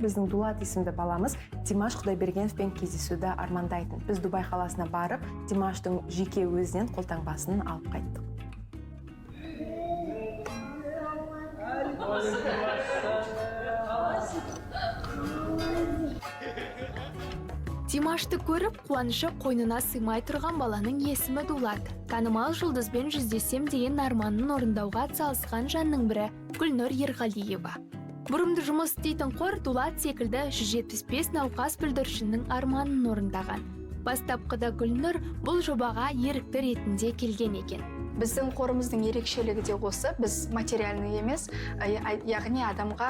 біздің Дулат есімді баламыз Димаш Құдайбергеновпен кездесуді армандайтын. Біз Дубай қаласына барып, Димаштың жеке өзінен қолтаңбасын алып қайттық. Димашты көріп, қуанышы қойнына сыймай тұрған баланың есімі Дулат. Танымал жұлдызбен жүздесем деген арманын орындауға атсалысқан жанның бірі Гүлнұр Ерғалиева. Бұрымды жұмыс істейтін қор Дулат секілді 175 науқас бүлдіршіннің арманын орындаған. Бастапқыда Гүлнұр бұл жобаға ерікті ретінде келген екен. Біздің қорымыздың ерекшелігі де осы, біз материальный емес, яғни адамға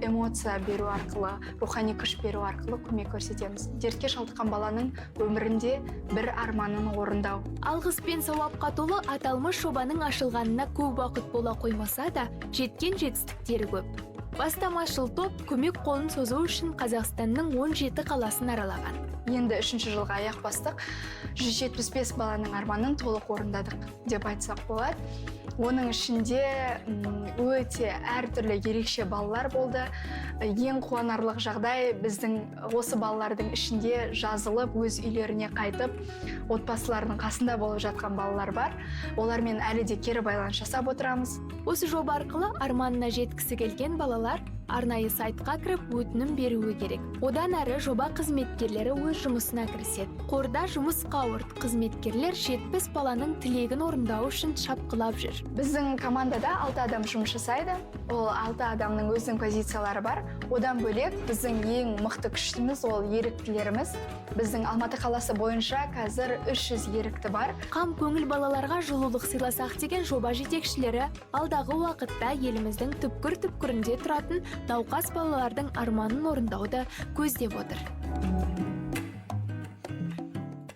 эмоция беру арқылы, рухани күш беру арқылы көмек көрсетеміз. Дертке шалдыққан баланың өмірінде бір арманын орындау. Алғыс пен сауапқа толы аталмыш жобаның ашылғанына көп уақыт бола қоймаса да, жеткен жетістіктері көп. Бастамашыл топ көмек қолын созу үшін Қазақстанның 17 қаласын аралаған. Енді 3-ші жылға аяқ бастық, 175 баланың арманын толық орындадық деп айтсақ болады. Оның ішінде өте әртүрлі ерекше балалар болды. Ең қуанарлық жағдай біздің осы балалардың ішінде жазылып, өз үйлеріне қайтып, отбасыларының қасында болып жатқан балалар бар. Олармен әлі де кері байланыс жасап отырамыз. Осы жоба арқылы арманына жеткісі келген балалар арнайы сайтқа кіріп өтінім беруі керек. Одан әрі жоба қызметкерлері өз жұмысына кіріседі. Қорда жұмыс қауырт, қызметкерлер 70 баланың тілегін орындау үшін шапқылап жүр. Біздің командада 6 адам жұмыс жасайды. Ол 6 адамның өзінің позициялары бар. Одан бөлек біздің ең мықты күштіміз ол еріктілеріміз. Біздің Алматы қаласы бойынша қазір 300 ерікті бар. Қам көңіл балаларға жылулық сыйласақ деген жоба жетекшілері алдағы уақытта еліміздің түпкір-түпкірінде тұратын науқас балалардың арманын орындауды көздеп отыр.